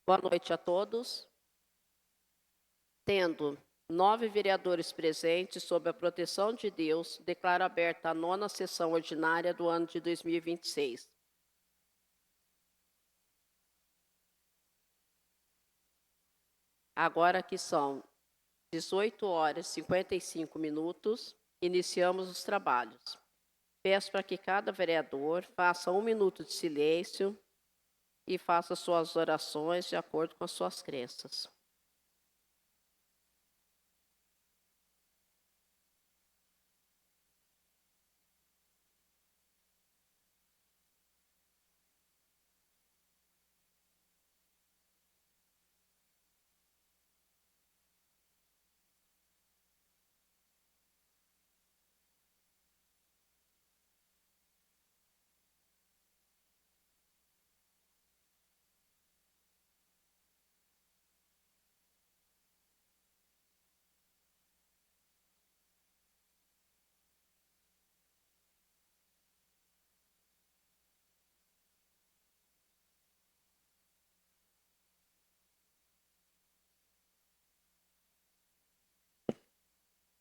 Boa noite a todos. Tendo 9 vereadores presentes, sob a proteção de Deus, declaro aberta a 9ª sessão ordinária do ano de 2026. Agora que são 18 horas e 55 minutos, iniciamos os trabalhos. Peço para que cada vereador faça 1 minuto de silêncio e faça suas orações de acordo com as suas crenças.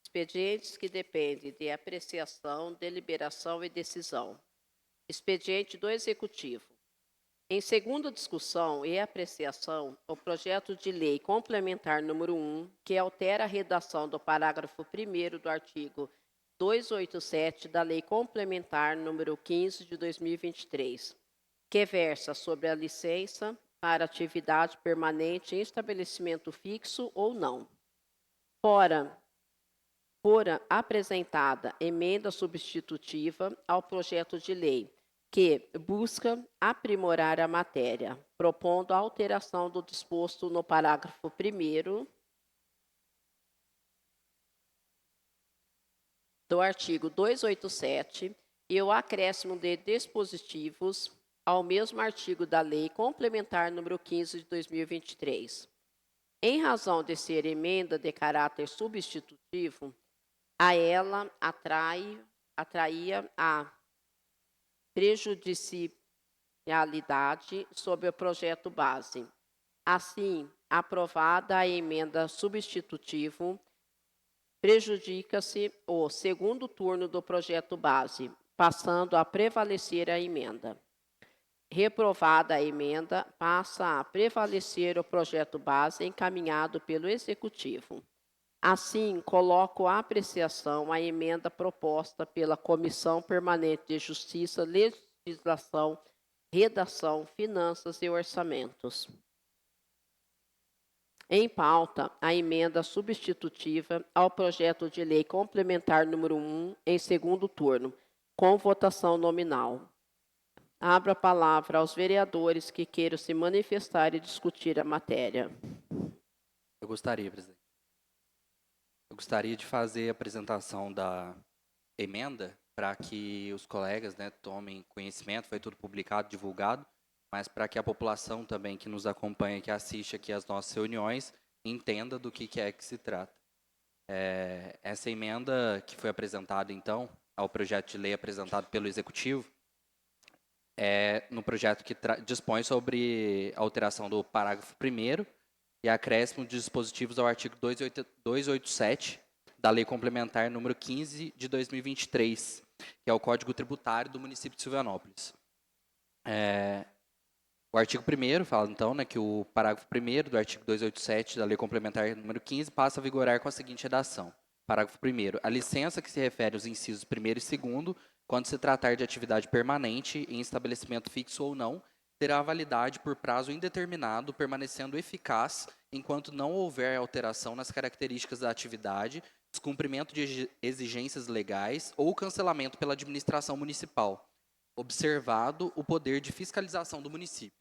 Expedientes que dependem de apreciação, deliberação e decisão. Expediente do Executivo. Em segunda discussão e apreciação, o projeto de lei complementar número 1, que altera a redação do parágrafo 1º do artigo 287 da Lei Complementar número 15 de 2023, que versa sobre a licença para atividade permanente em estabelecimento fixo ou não. Fora apresentada emenda substitutiva ao projeto de lei, que busca aprimorar a matéria, propondo a alteração do disposto no parágrafo 1º do artigo 287 e o acréscimo de dispositivos ao mesmo artigo da Lei Complementar número 15 de 2023. Em razão de ser emenda de caráter substitutivo, a ela atraía a prejudicialidade sobre o projeto base. Assim, aprovada a emenda substitutivo, prejudica-se o segundo turno do projeto base, passando a prevalecer a emenda. Reprovada a emenda, passa a prevalecer o projeto base encaminhado pelo Executivo. Assim, coloco à apreciação a emenda proposta pela Comissão Permanente de Justiça, Legislação, Redação, Finanças e Orçamentos. Em pauta, a emenda substitutiva ao projeto de lei complementar número 1, em segundo turno, com votação nominal. Abro a palavra aos vereadores que queiram se manifestar e discutir a matéria. Eu gostaria, presidente. Eu gostaria de fazer a apresentação da emenda para que os colegas, tomem conhecimento, foi tudo publicado, divulgado, mas para que a população também que nos acompanha, que assiste aqui às nossas reuniões, entenda do que é que se trata. Essa emenda que foi apresentada, então, ao projeto de lei apresentado pelo Executivo, no projeto que dispõe sobre a alteração do parágrafo 1º e acréscimo de dispositivos ao artigo 287 da Lei Complementar número 15 de 2023, que é o Código Tributário do município de Silvanópolis. O artigo 1º fala, então, que o parágrafo 1º do artigo 287 da Lei Complementar número 15 passa a vigorar com a seguinte redação. Parágrafo 1º. A licença que se refere aos incisos 1º e 2º, quando se tratar de atividade permanente em estabelecimento fixo ou não, terá validade por prazo indeterminado, permanecendo eficaz enquanto não houver alteração nas características da atividade, descumprimento de exigências legais ou cancelamento pela administração municipal, observado o poder de fiscalização do município.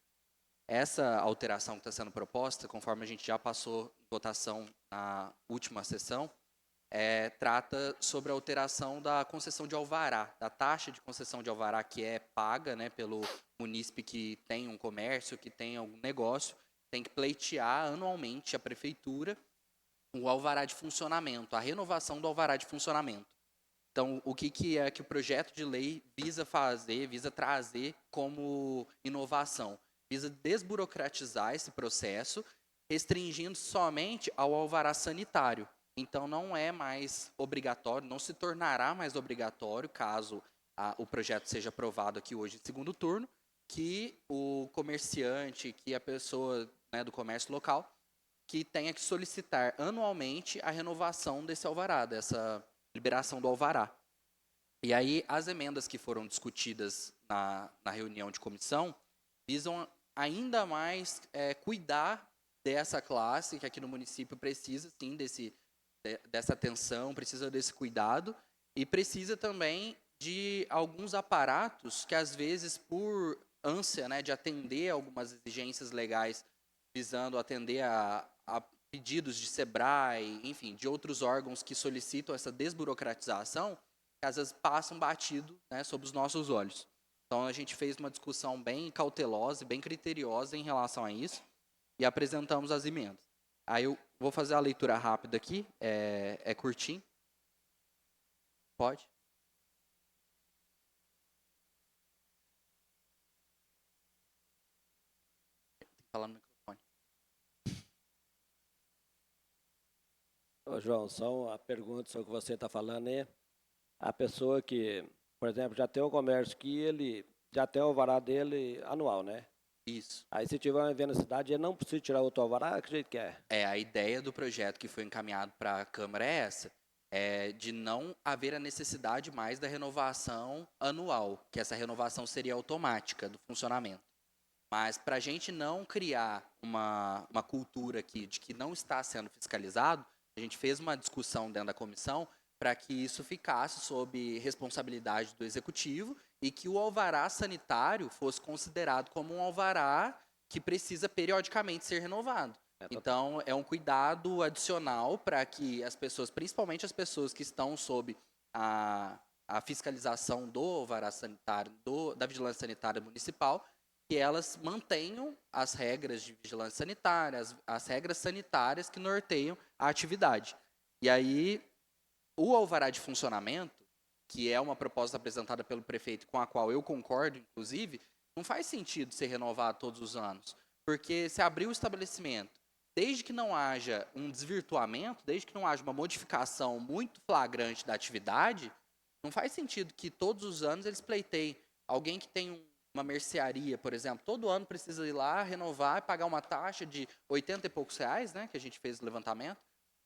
Essa alteração que está sendo proposta, conforme a gente já passou em votação na última sessão, trata sobre a alteração da concessão de alvará, da taxa de concessão de alvará que é paga pelo munícipe que tem um comércio, que tem algum negócio, tem que pleitear anualmente a prefeitura o alvará de funcionamento, a renovação do alvará de funcionamento. Então, o que é que o projeto de lei visa fazer, visa trazer como inovação? Visa desburocratizar esse processo, restringindo somente ao alvará sanitário. Então, não é mais obrigatório, não se tornará mais obrigatório, caso o projeto seja aprovado aqui hoje em segundo turno, que o comerciante, que a pessoa, né, do comércio local, que tenha que solicitar anualmente a renovação desse alvará, dessa liberação do alvará. E aí, as emendas que foram discutidas na reunião de comissão visam ainda mais cuidar dessa classe, que aqui no município precisa, sim, dessa atenção, precisa desse cuidado, e precisa também de alguns aparatos que, às vezes, por ânsia, né, de atender algumas exigências legais, visando atender a pedidos de SEBRAE, enfim, de outros órgãos que solicitam essa desburocratização, que às vezes passam batido, né, sob os nossos olhos. Então, a gente fez uma discussão bem cautelosa e bem criteriosa em relação a isso e apresentamos as emendas. Aí eu vou fazer a leitura rápida aqui, é curtinho. Pode? Tem que falar no microfone. Ô, João, só uma pergunta sobre o que você está falando aí. A pessoa que, por exemplo, já tem um comércio que ele já tem o alvará dele anual, né? Isso. Aí se tiver um evento na cidade, ele não precisa tirar outro alvará, que jeito que é? A ideia do projeto que foi encaminhado para a Câmara é essa, de não haver a necessidade mais da renovação anual, que essa renovação seria automática do funcionamento. Mas para a gente não criar uma cultura aqui de que não está sendo fiscalizado, a gente fez uma discussão dentro da comissão para que isso ficasse sob responsabilidade do executivo e que o alvará sanitário fosse considerado como um alvará que precisa periodicamente ser renovado. Então, é um cuidado adicional para que as pessoas, principalmente as pessoas que estão sob a fiscalização do alvará sanitário, da vigilância sanitária municipal, que elas mantenham as regras de vigilância sanitária, as regras sanitárias que norteiam a atividade. E aí, o alvará de funcionamento, que é uma proposta apresentada pelo prefeito, com a qual eu concordo, inclusive, não faz sentido ser renovado todos os anos. Porque se abrir o estabelecimento, desde que não haja um desvirtuamento, desde que não haja uma modificação muito flagrante da atividade, não faz sentido que todos os anos eles pleiteiem. Alguém que tem uma mercearia, por exemplo, todo ano precisa ir lá, renovar e pagar uma taxa de 80 e poucos reais, né, que a gente fez o levantamento,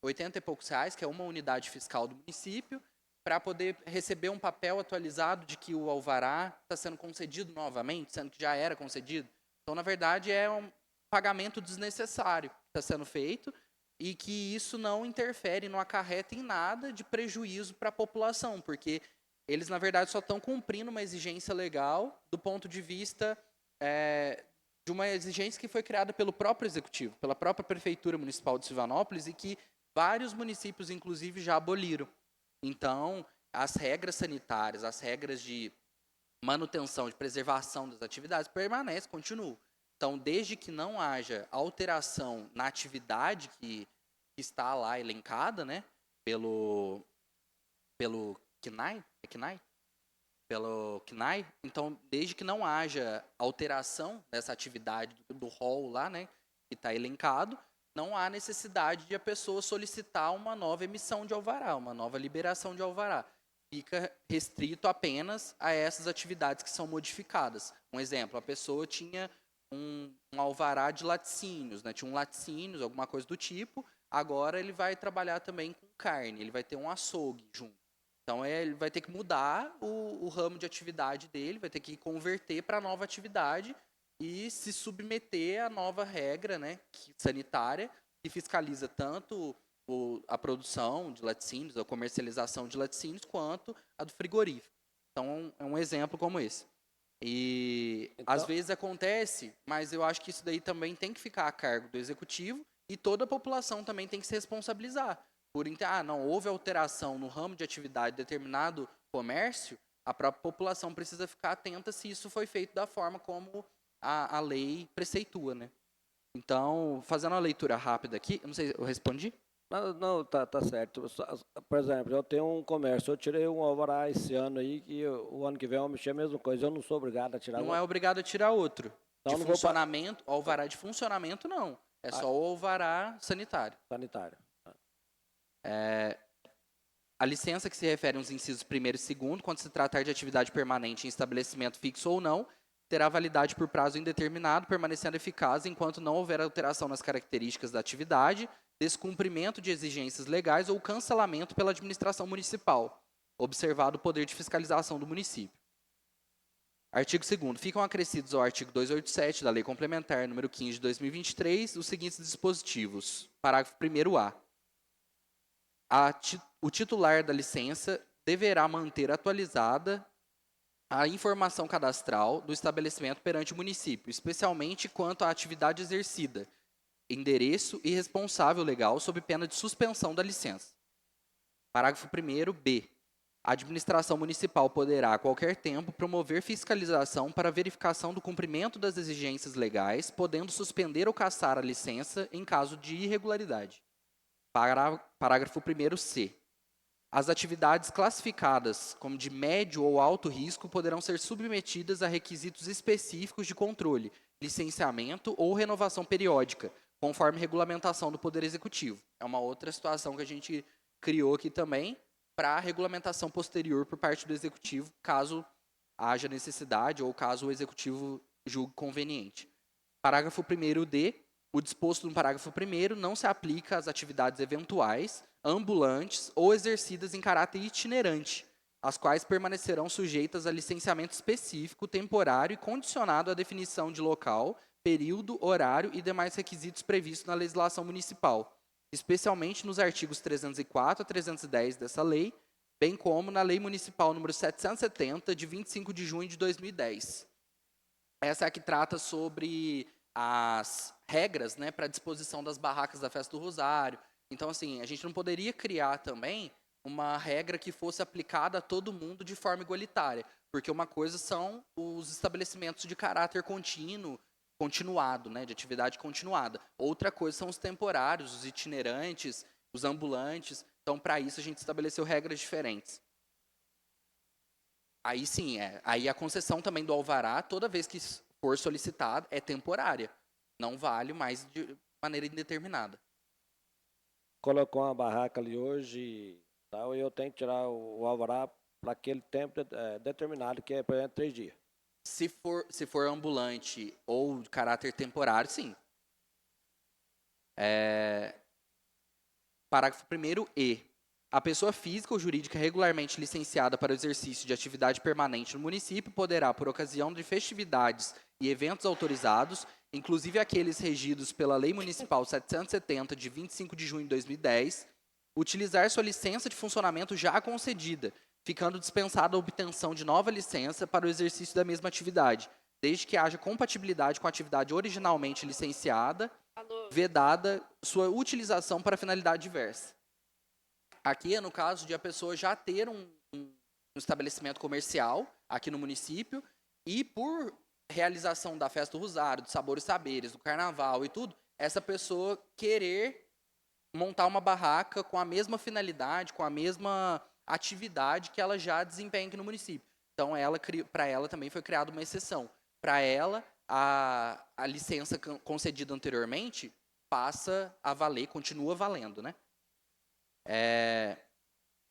80 e poucos reais, que é uma unidade fiscal do município, para poder receber um papel atualizado de que o alvará está sendo concedido novamente, sendo que já era concedido. Então, na verdade, é um pagamento desnecessário que está sendo feito e que isso não interfere, não acarreta em nada de prejuízo para a população, porque eles, na verdade, só estão cumprindo uma exigência legal do ponto de vista de uma exigência que foi criada pelo próprio Executivo, pela própria Prefeitura Municipal de Silvanópolis e que vários municípios, inclusive, já aboliram. Então, as regras sanitárias, as regras de manutenção, de preservação das atividades permanecem, continuam. Então, desde que não haja alteração na atividade que está lá elencada, né, pelo CNAE, CNAE? Pelo CNAE, então, desde que não haja alteração dessa atividade do rol lá, né, que está elencado, não há necessidade de a pessoa solicitar uma nova emissão de alvará, uma nova liberação de alvará. Fica restrito apenas a essas atividades que são modificadas. Um exemplo, a pessoa tinha um alvará de laticínios, né? Tinha um laticínios, alguma coisa do tipo, agora ele vai trabalhar também com carne, ele vai ter um açougue junto. Então, ele vai ter que mudar o ramo de atividade dele, vai ter que converter para a nova atividade e se submeter à nova regra, né, sanitária, que fiscaliza tanto a produção de laticínios, a comercialização de laticínios, quanto a do frigorífico. Então, é um exemplo como esse. E, Então, às vezes, acontece, mas eu acho que isso daí também tem que ficar a cargo do executivo e toda a população também tem que se responsabilizar. Não houve alteração no ramo de atividade de determinado comércio, a própria população precisa ficar atenta se isso foi feito da forma como a lei preceitua, né? Então, fazendo uma leitura rápida aqui, eu não sei, eu respondi? Não, não, tá certo. Por exemplo, eu tenho um comércio, eu tirei um alvará esse ano aí, o ano que vem eu vou mexer a mesma coisa. Eu não sou obrigado a tirar Não uma. é obrigado a tirar outro. Então De eu não vou para funcionamento, alvará de funcionamento, não. É só o alvará sanitário. sanitário. A licença que se refere aos incisos 1º e 2º, quando se tratar de atividade permanente em estabelecimento fixo ou não, terá validade por prazo indeterminado, permanecendo eficaz enquanto não houver alteração nas características da atividade, descumprimento de exigências legais ou cancelamento pela administração municipal, observado o poder de fiscalização do município. Artigo 2º. Ficam acrescidos ao artigo 287 da Lei Complementar número 15 de 2023 os seguintes dispositivos. Parágrafo 1º-A. O titular da licença deverá manter atualizada a informação cadastral do estabelecimento perante o município, especialmente quanto à atividade exercida, endereço e responsável legal sob pena de suspensão da licença. Parágrafo 1º-B. A administração municipal poderá, a qualquer tempo, promover fiscalização para verificação do cumprimento das exigências legais, podendo suspender ou cassar a licença em caso de irregularidade. Parágrafo 1º-C. As atividades classificadas como de médio ou alto risco poderão ser submetidas a requisitos específicos de controle, licenciamento ou renovação periódica, conforme regulamentação do Poder Executivo. É uma outra situação que a gente criou aqui também para a regulamentação posterior por parte do Executivo, caso haja necessidade ou caso o Executivo julgue conveniente. Parágrafo 1º-D. O disposto no parágrafo 1º não se aplica às atividades eventuais, ambulantes ou exercidas em caráter itinerante, as quais permanecerão sujeitas a licenciamento específico, temporário e condicionado à definição de local, período, horário e demais requisitos previstos na legislação municipal, especialmente nos artigos 304 a 310 dessa lei, bem como na Lei Municipal número 770, de 25 de junho de 2010. Essa é a que trata sobre as regras, né, para a disposição das barracas da Festa do Rosário. Então, assim, a gente não poderia criar também uma regra que fosse aplicada a todo mundo de forma igualitária, porque uma coisa são os estabelecimentos de caráter contínuo, continuado, né, de atividade continuada. Outra coisa são os temporários, os itinerantes, os ambulantes. Então, para isso, a gente estabeleceu regras diferentes. Aí sim, aí a concessão também do alvará, toda vez que for solicitado, é temporária. Não vale mais de maneira indeterminada. Colocou uma barraca ali hoje e tal, e eu tenho que tirar o alvará para aquele tempo determinado, que é, por exemplo, 3 dias. Se for ambulante ou de caráter temporário, sim. Parágrafo 1º-E. A pessoa física ou jurídica regularmente licenciada para o exercício de atividade permanente no município poderá, por ocasião de festividades e eventos autorizados, inclusive aqueles regidos pela Lei Municipal 770, de 25 de junho de 2010, utilizar sua licença de funcionamento já concedida, ficando dispensada a obtenção de nova licença para o exercício da mesma atividade, desde que haja compatibilidade com a atividade originalmente licenciada, vedada sua utilização para finalidade diversa. Aqui é no caso de a pessoa já ter um estabelecimento comercial aqui no município e por realização da Festa do Rosário, do Sabor e Saberes, do Carnaval e tudo, essa pessoa querer montar uma barraca com a mesma finalidade, com a mesma atividade que ela já desempenha aqui no município. Então, para ela também foi criada uma exceção. Para ela, a licença concedida anteriormente passa a valer, continua valendo, né?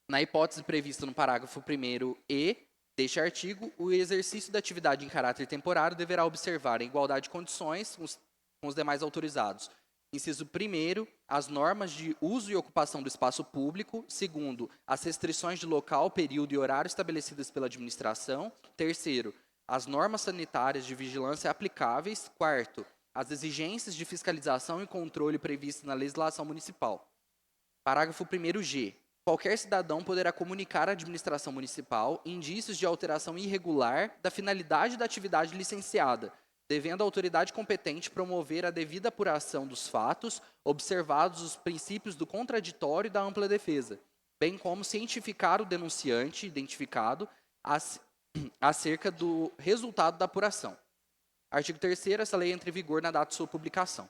Na hipótese prevista no parágrafo 1º-E deste artigo, o exercício da atividade em caráter temporário deverá observar, em igualdade de condições com os demais autorizados. Inciso 1º, as normas de uso e ocupação do espaço público. 2º, as restrições de local, período e horário estabelecidas pela administração. 3º, as normas sanitárias de vigilância aplicáveis. 4º, as exigências de fiscalização e controle previstas na legislação municipal. Parágrafo 1º-G. Qualquer cidadão poderá comunicar à administração municipal indícios de alteração irregular da finalidade da atividade licenciada, devendo a autoridade competente promover a devida apuração dos fatos, observados os princípios do contraditório e da ampla defesa, bem como cientificar o denunciante identificado acerca do resultado da apuração. Artigo 3º, essa lei entra em vigor na data de sua publicação.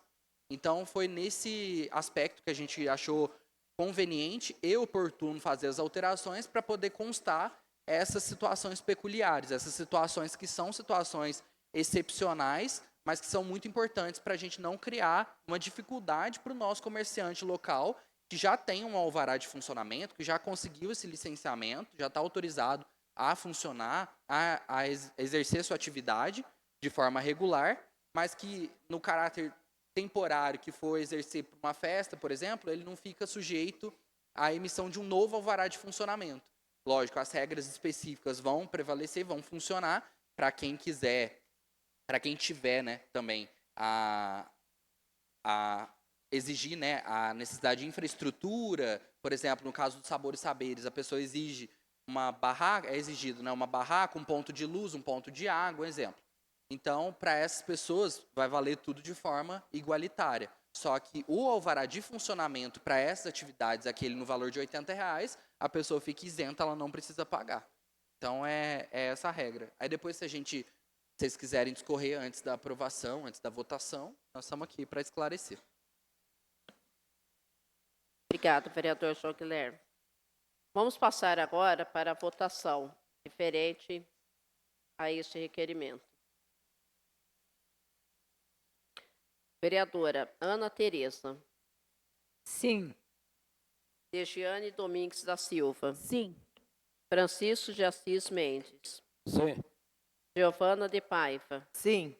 Então, foi nesse aspecto que a gente achou conveniente e oportuno fazer as alterações para poder constar essas situações peculiares, essas situações que são situações excepcionais, mas que são muito importantes para a gente não criar uma dificuldade para o nosso comerciante local, que já tem um alvará de funcionamento, que já conseguiu esse licenciamento, já está autorizado a funcionar, a exercer sua atividade de forma regular, mas que no caráter temporário que for exercer para uma festa, por exemplo, ele não fica sujeito à emissão de um novo alvará de funcionamento. Lógico, as regras específicas vão prevalecer, vão funcionar para quem quiser, para quem tiver, né, também a exigir, né, a necessidade de infraestrutura. Por exemplo, no caso do Sabor e Saberes, a pessoa exige uma barraca, é exigido, né, uma barraca, um ponto de luz, um ponto de água, um exemplo. Então, para essas pessoas, vai valer tudo de forma igualitária. Só que o alvará de funcionamento para essas atividades, aquele no valor de R$80, a pessoa fica isenta, ela não precisa pagar. Então, é essa a regra. Aí depois, se vocês quiserem discorrer antes da aprovação, antes da votação, nós estamos aqui para esclarecer. Obrigado, vereador João Guilherme. Vamos passar agora para a votação, referente a este requerimento. Vereadora Ana Tereza. Sim. Degiane Domingues da Silva. Sim. Francisco de Assis Mendes. Sim. Giovana de Paiva. Sim.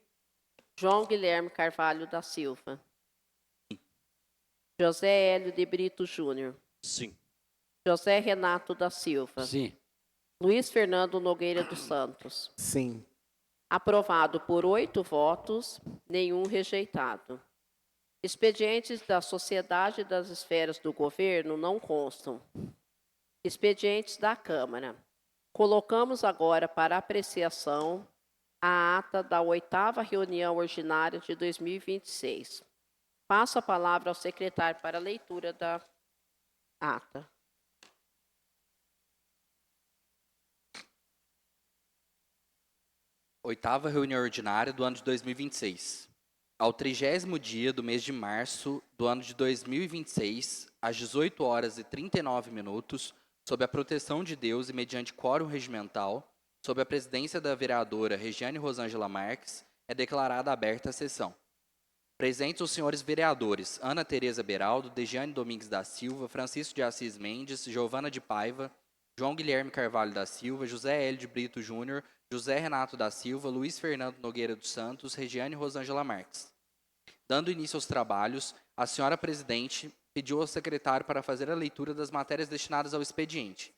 João Guilherme Carvalho da Silva. José Hélio de Brito Júnior. Sim. José Renato da Silva. Sim. Luiz Fernando Nogueira dos Santos. Sim. Aprovado por 8 votos, nenhum rejeitado. Expedientes da Sociedade das Esferas do Governo não constam. Expedientes da Câmara. Colocamos agora para apreciação a ata da 8ª reunião ordinária de 2026. Passo a palavra ao secretário para a leitura da ata. Oitava reunião ordinária do ano de 2026. Ao 30º dia do mês de março do ano de 2026, às 18h39, sob a proteção de Deus e mediante quórum regimental, sob a presidência da vereadora Regiane Rosângela Marques, é declarada aberta a sessão. Presentes os senhores vereadores Ana Tereza Beraldo, Degiane Domingues da Silva, Francisco de Assis Mendes, Giovana de Paiva, João Guilherme Carvalho da Silva, José Hélio de Brito Júnior, José Renato da Silva, Luiz Fernando Nogueira dos Santos, Regiane Rosângela Marques. Dando início aos trabalhos, a senhora presidente pediu ao secretário para fazer a leitura das matérias destinadas ao expediente.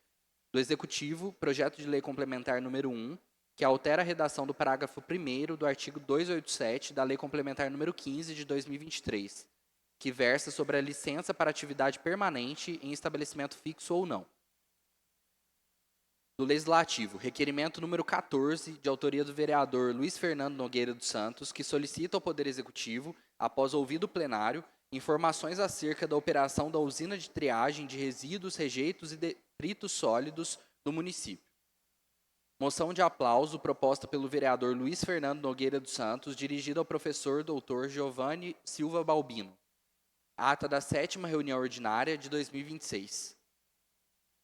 Do Executivo, projeto de lei complementar número 1, que altera a redação do parágrafo 1º do artigo 287 da Lei Complementar número 15 de 2023, que versa sobre a licença para atividade permanente em estabelecimento fixo ou não. Do Legislativo, requerimento número 14, de autoria do vereador Luiz Fernando Nogueira dos Santos, que solicita ao Poder Executivo, após ouvido o plenário, informações acerca da operação da usina de triagem de resíduos, rejeitos e detritos sólidos no município. Moção de aplauso proposta pelo vereador Luiz Fernando Nogueira dos Santos, dirigida ao professor doutor Giovanni Silva Balbino. Ata da 7ª reunião ordinária de 2026.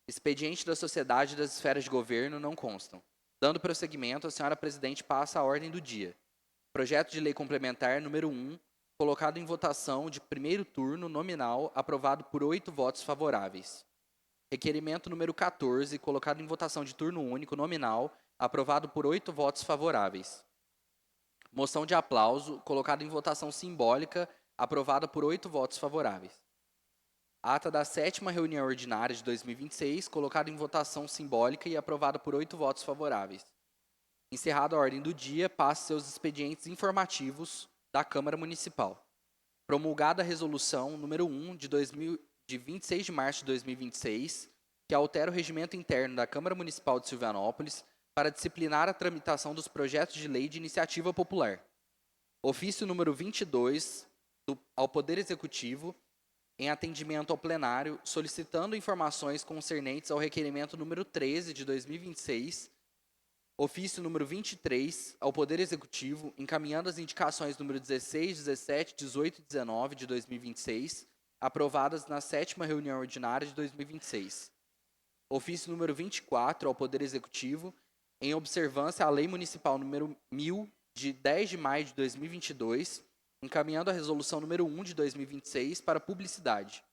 Expediente da Sociedade das Esferas de Governo não constam. Dando prosseguimento, a senhora presidente passa a ordem do dia. Projeto de lei complementar número 1, colocado em votação de primeiro turno nominal, aprovado por 8 votos favoráveis. Requerimento número 14, colocado em votação de turno único nominal, aprovado por 8 votos favoráveis. Moção de aplauso, colocado em votação simbólica, aprovada por 8 votos favoráveis. Ata da 7ª reunião ordinária de 2026, colocada em votação simbólica e aprovada por 8 votos favoráveis. Encerrada a ordem do dia, passa seus expedientes informativos da Câmara Municipal. Promulgada a resolução número 1 de 26 de março de 2026, que altera o regimento interno da Câmara Municipal de Silvanópolis para disciplinar a tramitação dos projetos de lei de iniciativa popular. Ofício número 22 ao Poder Executivo, em atendimento ao plenário, solicitando informações concernentes ao requerimento número 13 de 2026, ofício número 23 ao Poder Executivo, encaminhando as indicações número 16, 17, 18 e 19 de 2026, aprovadas na 7ª reunião ordinária de 2026. Ofício número 24 ao Poder Executivo, em observância à Lei Municipal número 1000, de 10 de maio de 2022, encaminhando a Resolução número 1 de 2026 para publicidade.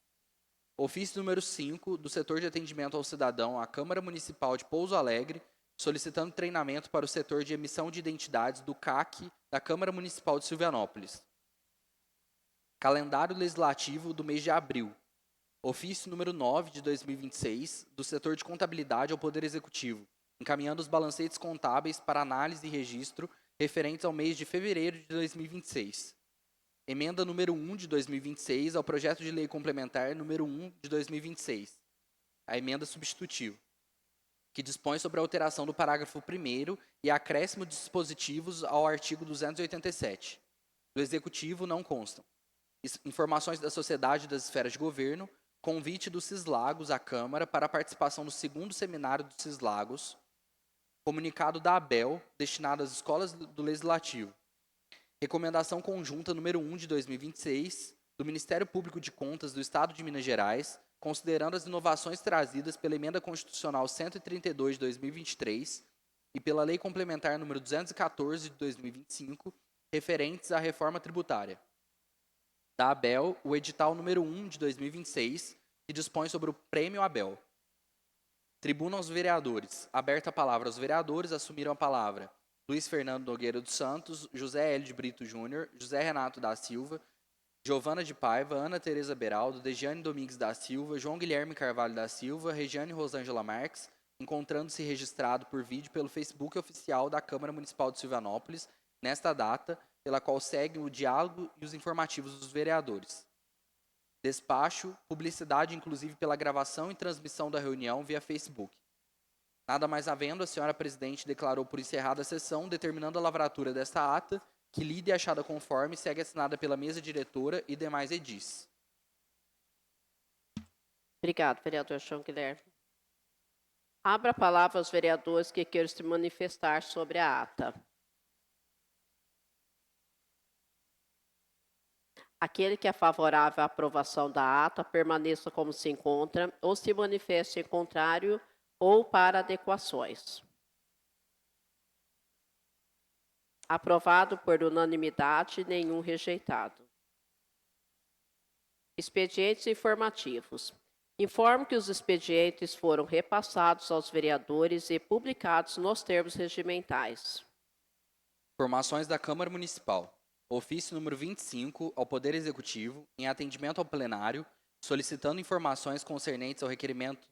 Ofício número 5 do Setor de Atendimento ao Cidadão à Câmara Municipal de Pouso Alegre, solicitando treinamento para o setor de emissão de identidades do CAC da Câmara Municipal de Silvianópolis. Calendário Legislativo do mês de abril. Ofício número 9 de 2026, do Setor de Contabilidade ao Poder Executivo, encaminhando os balancetes contábeis para análise e registro referentes ao mês de fevereiro de 2026. Emenda número 1 de 2026 ao Projeto de Lei Complementar número 1 de 2026. A emenda substitutiva, que dispõe sobre a alteração do parágrafo 1º e acréscimo de dispositivos ao artigo 287. Do Executivo não constam informações da sociedade e das esferas de governo, convite do Cislagos à Câmara para a participação do 2º Seminário do Cislagos, comunicado da ABEL, destinado às escolas do Legislativo. Recomendação conjunta número 1 de 2026, do Ministério Público de Contas do Estado de Minas Gerais, considerando as inovações trazidas pela Emenda Constitucional 132 de 2023 e pela Lei Complementar número 214 de 2025, referentes à reforma tributária. Da ABEL, o edital número 1 de 2026, que dispõe sobre o Prêmio ABEL. Tribuna aos vereadores. Aberta a palavra aos vereadores, assumiram a palavra Luiz Fernando Nogueira dos Santos, José Hélio de Brito Júnior, José Renato da Silva, Giovana de Paiva, Ana Tereza Beraldo, Degiane Domingues da Silva, João Guilherme Carvalho da Silva, Regiane Rosângela Marques, encontrando-se registrado por vídeo pelo Facebook oficial da Câmara Municipal de Silvianópolis, nesta data, pela qual segue o diálogo e os informativos dos vereadores. Despacho, publicidade inclusive pela gravação e transmissão da reunião via Facebook. Nada mais havendo, a senhora presidente declarou por encerrada a sessão, determinando a lavratura desta ata, que lida e achada conforme, segue assinada pela mesa diretora e demais edis. Obrigado, vereador João Guilherme. Abra a palavra aos vereadores que queiram se manifestar sobre a ata. Aquele que é favorável à aprovação da ata, permaneça como se encontra, ou se manifeste em contrário, ou para adequações. Aprovado por unanimidade, nenhum rejeitado. Expedientes informativos. Informo que os expedientes foram repassados aos vereadores e publicados nos termos regimentais. Informações da Câmara Municipal. Ofício número 25 ao Poder Executivo, em atendimento ao plenário, solicitando informações concernentes ao requerimento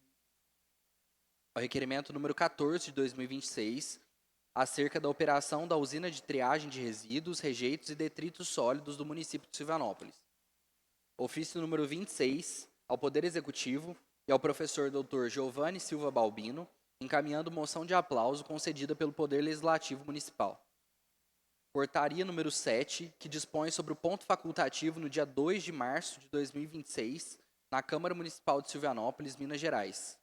número 14 de 2026, acerca da operação da usina de triagem de resíduos, rejeitos e detritos sólidos do município de Silvianópolis. Ofício número 26 ao Poder Executivo e ao professor Dr. Giovanni Silva Balbino, encaminhando moção de aplauso concedida pelo Poder Legislativo Municipal. Portaria número 7, que dispõe sobre o ponto facultativo no dia 2 de março de 2026, na Câmara Municipal de Silvianópolis, Minas Gerais.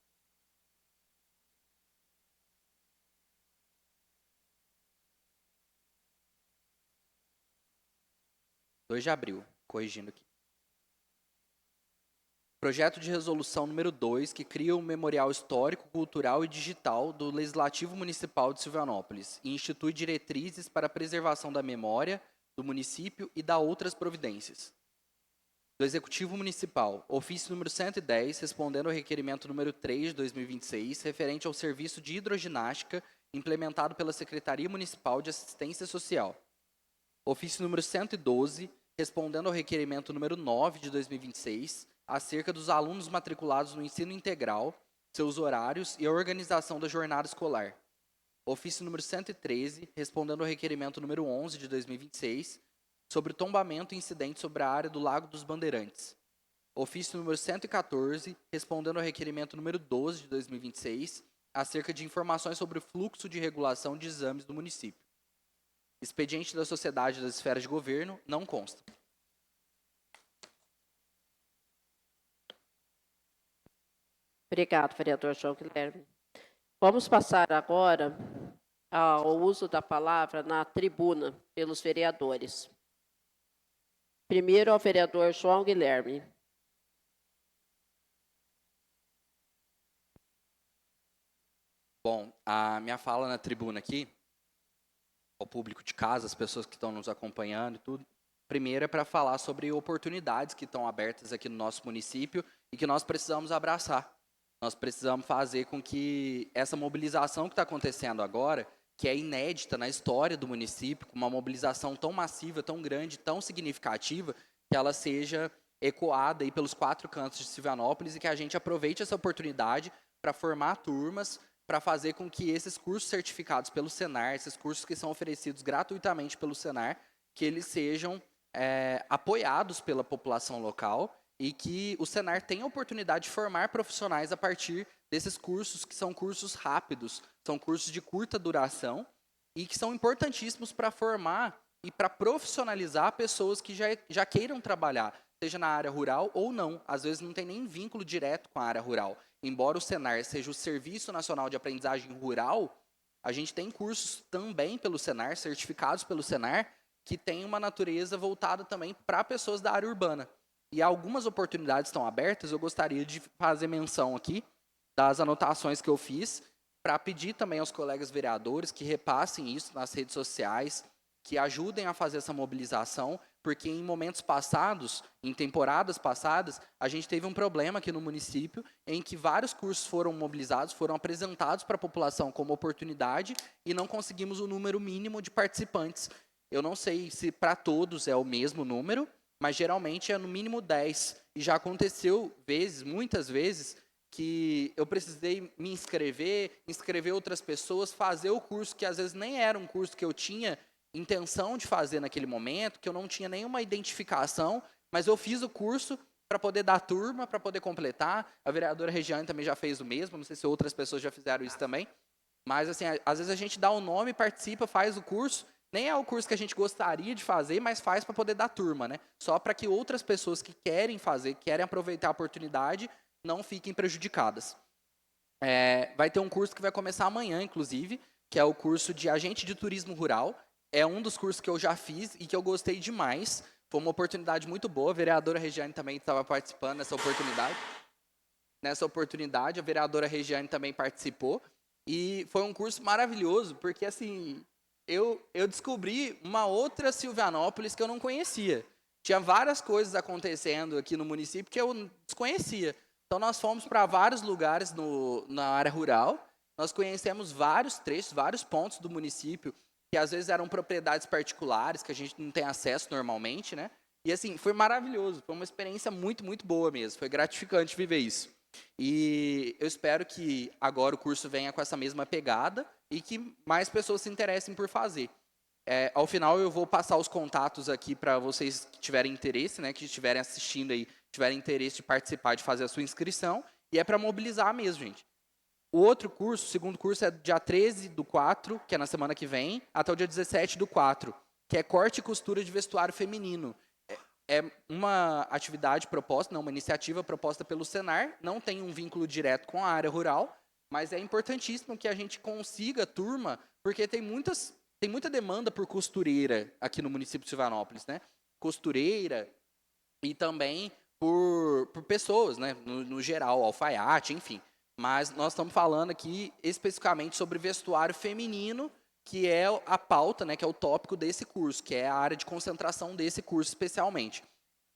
(2 de abril, corrigindo aqui. Projeto de resolução número 2, que cria um memorial histórico, cultural e digital do Legislativo Municipal de Silvianópolis e institui diretrizes para a preservação da memória do município e da outras providências. Do Executivo Municipal, ofício número 110, respondendo ao requerimento número 3 de 2026, referente ao serviço de hidroginástica implementado pela Secretaria Municipal de Assistência Social. Ofício número 112, respondendo ao requerimento número 9 de 2026, acerca dos alunos matriculados no ensino integral, seus horários e a organização da jornada escolar. Ofício número 113, respondendo ao requerimento número 11 de 2026, sobre tombamento e incidente sobre a área do Lago dos Bandeirantes. Ofício número 114, respondendo ao requerimento número 12 de 2026, acerca de informações sobre o fluxo de regulação de exames do município. Expediente da Sociedade das Esferas de Governo não consta. Obrigado, vereador João Guilherme. Vamos passar agora ao uso da palavra na tribuna pelos vereadores. Primeiro ao vereador João Guilherme. Bom, a minha fala na tribuna aqui, ao público de casa, as pessoas que estão nos acompanhando e tudo, primeiro é para falar sobre oportunidades que estão abertas aqui no nosso município e que nós precisamos abraçar. Nós precisamos fazer com que essa mobilização que está acontecendo agora, que é inédita na história do município, com uma mobilização tão massiva, tão grande, tão significativa, que ela seja ecoada aí pelos 4 cantos de Silvanópolis e que a gente aproveite essa oportunidade para formar turmas, para fazer com que esses cursos certificados pelo Senar, esses cursos que são oferecidos gratuitamente pelo Senar, que eles sejam apoiados pela população local e que o Senar tenha a oportunidade de formar profissionais a partir desses cursos, que são cursos rápidos, são cursos de curta duração e que são importantíssimos para formar e para profissionalizar pessoas que já queiram trabalhar, seja na área rural ou não. Às vezes não tem nem vínculo direto com a área rural. Embora o Senar seja o Serviço Nacional de Aprendizagem Rural, a gente tem cursos também pelo Senar, certificados pelo Senar, que tem uma natureza voltada também para pessoas da área urbana. E algumas oportunidades estão abertas, eu gostaria de fazer menção aqui das anotações que eu fiz, para pedir também aos colegas vereadores que repassem isso nas redes sociais, que ajudem a fazer essa mobilização, porque em momentos passados, em temporadas passadas, a gente teve um problema aqui no município em que vários cursos foram mobilizados, foram apresentados para a população como oportunidade e não conseguimos o número mínimo de participantes. Eu não sei se para todos é o mesmo número, mas geralmente é no mínimo 10. E já aconteceu muitas vezes, que eu precisei me inscrever outras pessoas, fazer o curso que às vezes nem era um curso que eu tinha intenção de fazer naquele momento, que eu não tinha nenhuma identificação, mas eu fiz o curso para poder dar turma, para poder completar. A vereadora Regiane também já fez o mesmo, não sei se outras pessoas já fizeram isso também. Mas, assim, às vezes a gente dá o nome, participa, faz o curso, nem é o curso que a gente gostaria de fazer, mas faz para poder dar turma, né? Só para que outras pessoas que querem fazer, querem aproveitar a oportunidade, não fiquem prejudicadas. Vai ter um curso que vai começar amanhã, inclusive, que é o curso de agente de turismo rural. É um dos cursos que eu já fiz e que eu gostei demais. Foi uma oportunidade muito boa. A vereadora Regiane também estava participando dessa oportunidade. Nessa oportunidade, a vereadora Regiane também participou. E foi um curso maravilhoso, porque assim, eu descobri uma outra Silvanópolis que eu não conhecia. Tinha várias coisas acontecendo aqui no município que eu desconhecia. Então, nós fomos para vários lugares na área rural. Nós conhecemos vários trechos, vários pontos do município, que às vezes eram propriedades particulares, que a gente não tem acesso normalmente, né? E assim, foi maravilhoso, foi uma experiência muito, muito boa mesmo, foi gratificante viver isso. E eu espero que agora o curso venha com essa mesma pegada e que mais pessoas se interessem por fazer. Ao final eu vou passar os contatos aqui para vocês que tiverem interesse, né, que estiverem assistindo aí, tiverem interesse de participar, de fazer a sua inscrição, e é para mobilizar mesmo, gente. O outro curso, o segundo curso, é dia 13/4, que é na semana que vem, até o dia 17/4, que é corte e costura de vestuário feminino. É uma atividade proposta, uma iniciativa proposta pelo Senar, não tem um vínculo direto com a área rural, mas é importantíssimo que a gente consiga turma, porque tem muita demanda por costureira aqui no município de Silvanópolis, né? Costureira e também por pessoas, né? No geral, alfaiate, enfim. Mas nós estamos falando aqui especificamente sobre vestuário feminino, que é a pauta, né, que é o tópico desse curso, que é a área de concentração desse curso especialmente.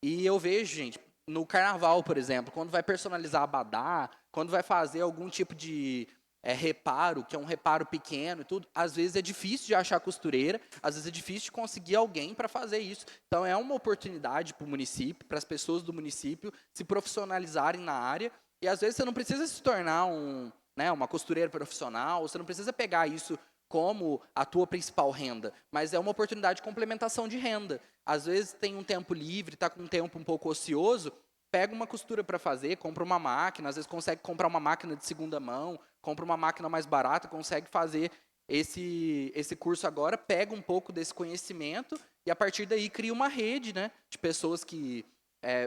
E eu vejo, gente, no carnaval, por exemplo, quando vai personalizar abadá, quando vai fazer algum tipo de reparo, que é um reparo pequeno e tudo, às vezes é difícil de achar costureira, às vezes é difícil de conseguir alguém para fazer isso. Então é uma oportunidade para o município, para as pessoas do município se profissionalizarem na área. E às vezes você não precisa se tornar uma costureira profissional, você não precisa pegar isso como a tua principal renda, mas é uma oportunidade de complementação de renda. Às vezes tem um tempo livre, está com um tempo um pouco ocioso, pega uma costura para fazer, compra uma máquina, às vezes consegue comprar uma máquina de segunda mão, compra uma máquina mais barata, consegue fazer esse curso agora, pega um pouco desse conhecimento e a partir daí cria uma rede, né, de pessoas que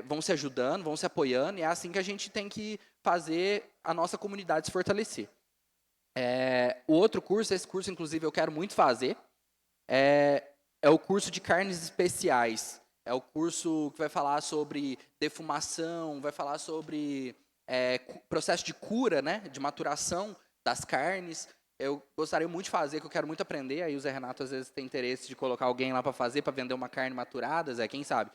vão se ajudando, vão se apoiando, e é assim que a gente tem que fazer a nossa comunidade se fortalecer. O outro curso, esse curso inclusive eu quero muito fazer, é o curso de carnes especiais. É o curso que vai falar sobre defumação, vai falar sobre processo de cura, né, de maturação das carnes. Eu gostaria muito de fazer, que eu quero muito aprender. Aí o Zé Renato às vezes tem interesse de colocar alguém lá para fazer, para vender uma carne maturada, Zé, quem sabe?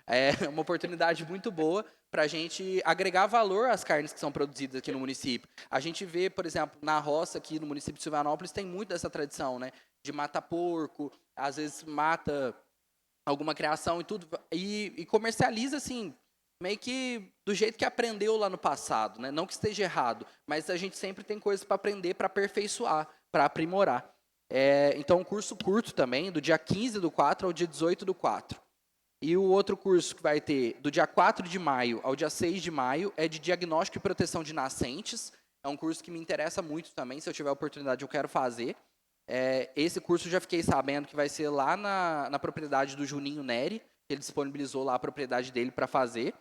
É uma oportunidade muito boa para a gente agregar valor às carnes que são produzidas aqui no município. A gente vê, por exemplo, na roça aqui no município de Silvanópolis, tem muito dessa tradição, né? De matar porco, às vezes mata alguma criação e tudo, e comercializa, assim, meio que do jeito que aprendeu lá no passado, né? Não que esteja errado, mas a gente sempre tem coisas para aprender, para aperfeiçoar, para aprimorar. Então, um curso curto também, do dia 15/4 ao dia 18/4. E o outro curso que vai ter do dia 4 de maio ao dia 6 de maio é de diagnóstico e proteção de nascentes. É um curso que me interessa muito também, se eu tiver oportunidade eu quero fazer. Esse curso eu já fiquei sabendo que vai ser lá na propriedade do Juninho Neri, que ele disponibilizou lá a propriedade dele para fazer.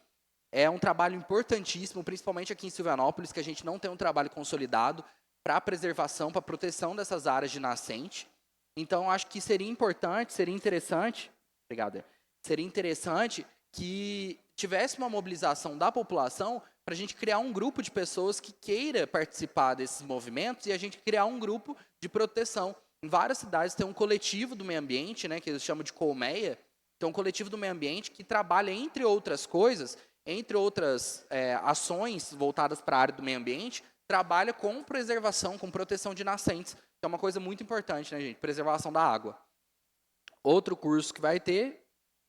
É um trabalho importantíssimo, principalmente aqui em Silvanópolis, que a gente não tem um trabalho consolidado para a preservação, para a proteção dessas áreas de nascente. Então, acho que seria importante, seria interessante, obrigado, seria interessante que tivesse uma mobilização da população para a gente criar um grupo de pessoas que queira participar desses movimentos e a gente criar um grupo de proteção. Em várias cidades tem um coletivo do meio ambiente, né, que eles chamam de colmeia, então um coletivo do meio ambiente que trabalha, entre outras coisas, entre outras ações voltadas para a área do meio ambiente, trabalha com preservação, com proteção de nascentes, que é uma coisa muito importante, né, gente? Preservação da água. Outro curso que vai ter,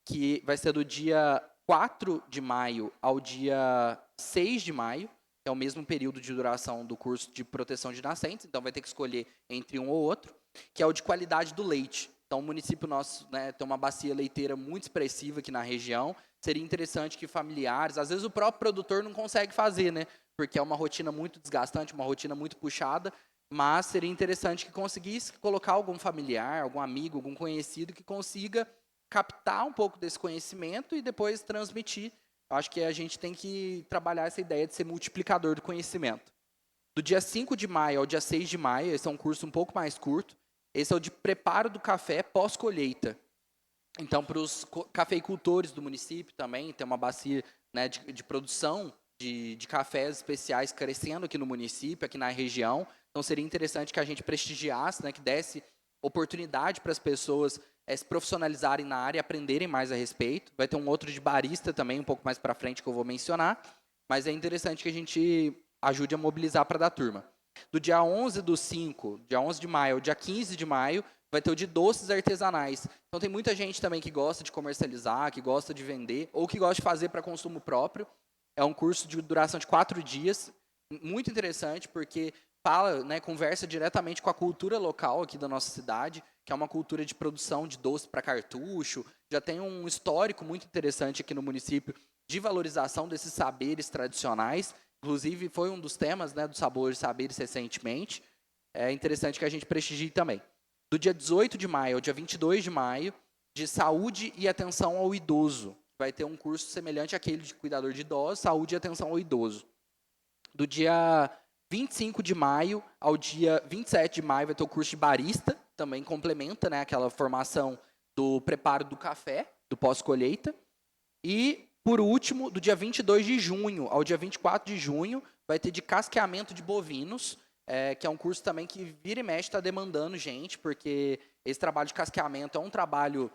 que vai ser do dia 4 de maio ao dia 6 de maio, que é o mesmo período de duração do curso de proteção de nascentes, então vai ter que escolher entre um ou outro, que é o de qualidade do leite. Então, o município nosso, né, tem uma bacia leiteira muito expressiva aqui na região. Seria interessante que familiares, às vezes o próprio produtor não consegue fazer, né, porque é uma rotina muito desgastante, uma rotina muito puxada, mas seria interessante que conseguisse colocar algum familiar, algum amigo, algum conhecido que consiga captar um pouco desse conhecimento e depois transmitir. Eu acho que a gente tem que trabalhar essa ideia de ser multiplicador do conhecimento. Do dia 5 de maio ao dia 6 de maio, esse é um curso um pouco mais curto, esse é o de preparo do café pós-colheita. Então, para os cafeicultores do município também, tem uma bacia, né, de produção de cafés especiais crescendo aqui no município, aqui na região. Então, seria interessante que a gente prestigiasse, né, que desse oportunidade para as pessoas se profissionalizarem na área e aprenderem mais a respeito. Vai ter um outro de barista também, um pouco mais para frente, que eu vou mencionar. Mas é interessante que a gente ajude a mobilizar para dar turma. Do dia 11/5, dia 11 de maio ao dia 15 de maio, vai ter o de doces artesanais. Então, tem muita gente também que gosta de comercializar, que gosta de vender, ou que gosta de fazer para consumo próprio. É um curso de duração de 4 dias, muito interessante, porque fala, né, conversa diretamente com a cultura local aqui da nossa cidade, que é uma cultura de produção de doce para cartucho. Já tem um histórico muito interessante aqui no município de valorização desses saberes tradicionais. Inclusive, foi um dos temas, né, do Sabores e Saberes recentemente. É interessante que a gente prestigie também. Do dia 18 de maio ao dia 22 de maio, de saúde e atenção ao idoso. Vai ter um curso semelhante àquele de cuidador de idosos, saúde e atenção ao idoso. Do dia 25 de maio ao dia 27 de maio vai ter o curso de barista, também complementa, né, aquela formação do preparo do café, do pós-colheita. E, por último, do dia 22 de junho ao dia 24 de junho, vai ter de casqueamento de bovinos, que é um curso também que vira e mexe está demandando gente, porque esse trabalho de casqueamento é um trabalho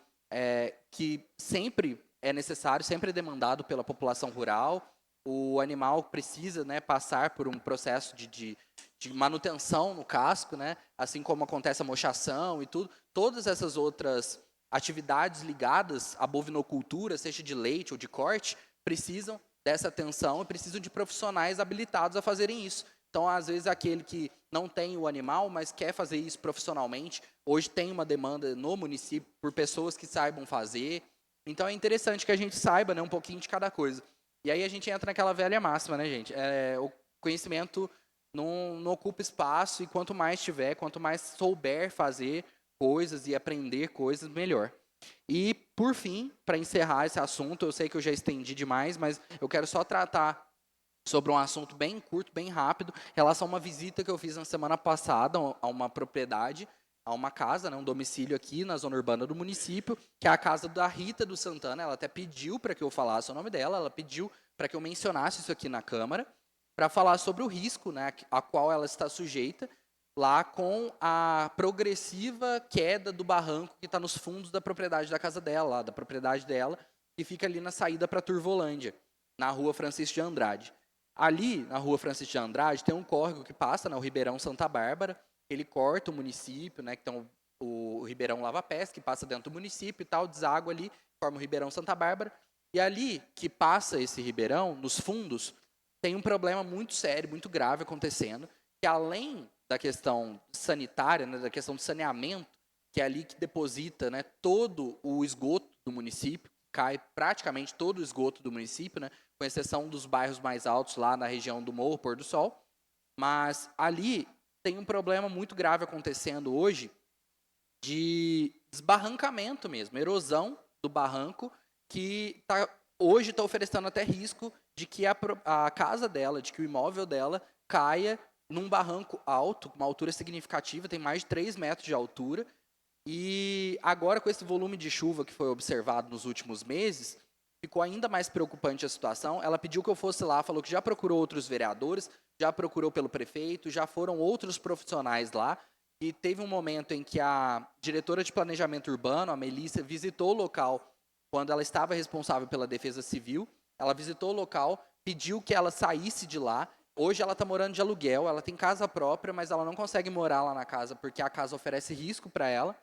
que sempre é necessário, sempre é demandado pela população rural. O animal precisa, né, passar por um processo de manutenção no casco, né, assim como acontece a mochação e tudo. Todas essas outras atividades ligadas à bovinocultura, seja de leite ou de corte, precisam dessa atenção e precisam de profissionais habilitados a fazerem isso. Então, às vezes, aquele que não tem o animal, mas quer fazer isso profissionalmente, hoje tem uma demanda no município por pessoas que saibam fazer. Então, é interessante que a gente saiba, né, um pouquinho de cada coisa. E aí a gente entra naquela velha máxima, né, gente? O conhecimento não ocupa espaço e quanto mais tiver, quanto mais souber fazer coisas e aprender coisas, melhor. E, por fim, para encerrar esse assunto, eu sei que eu já estendi demais, mas eu quero só tratar sobre um assunto bem curto, bem rápido, em relação a uma visita que eu fiz na semana passada a uma propriedade, a uma casa, né, um domicílio aqui na zona urbana do município, que é a casa da Rita do Santana. Ela até pediu para que eu falasse o nome dela, ela pediu para que eu mencionasse isso aqui na Câmara, para falar sobre o risco, né, a qual ela está sujeita lá com a progressiva queda do barranco que está nos fundos da propriedade da casa dela, lá, da propriedade dela, que fica ali na saída para Turvolândia, na rua Francisco de Andrade. Ali, na rua Francisco de Andrade, tem um córrego que passa, né, o Ribeirão Santa Bárbara, ele corta o município, né, que tem o Ribeirão Lava Pés, que passa dentro do município e tal, deságua ali, forma o Ribeirão Santa Bárbara. E ali que passa esse ribeirão, nos fundos, tem um problema muito sério, muito grave acontecendo, que além da questão sanitária, né, da questão do saneamento, que é ali que deposita, né, todo o esgoto do município, cai praticamente todo o esgoto do município, né, com exceção dos bairros mais altos lá na região do Morro, Pôr do Sol. Mas ali tem um problema muito grave acontecendo hoje de desbarrancamento mesmo, erosão do barranco, que hoje está oferecendo até risco de que a casa dela, de que o imóvel dela caia num barranco alto, uma altura significativa, tem mais de 3 metros de altura. E agora, com esse volume de chuva que foi observado nos últimos meses, ficou ainda mais preocupante a situação. Ela pediu que eu fosse lá, falou que já procurou outros vereadores, já procurou pelo prefeito, já foram outros profissionais lá. E teve um momento em que a diretora de planejamento urbano, a Melissa, visitou o local quando ela estava responsável pela defesa civil. Ela visitou o local, pediu que ela saísse de lá. Hoje ela está morando de aluguel, ela tem casa própria, mas ela não consegue morar lá na casa porque a casa oferece risco para ela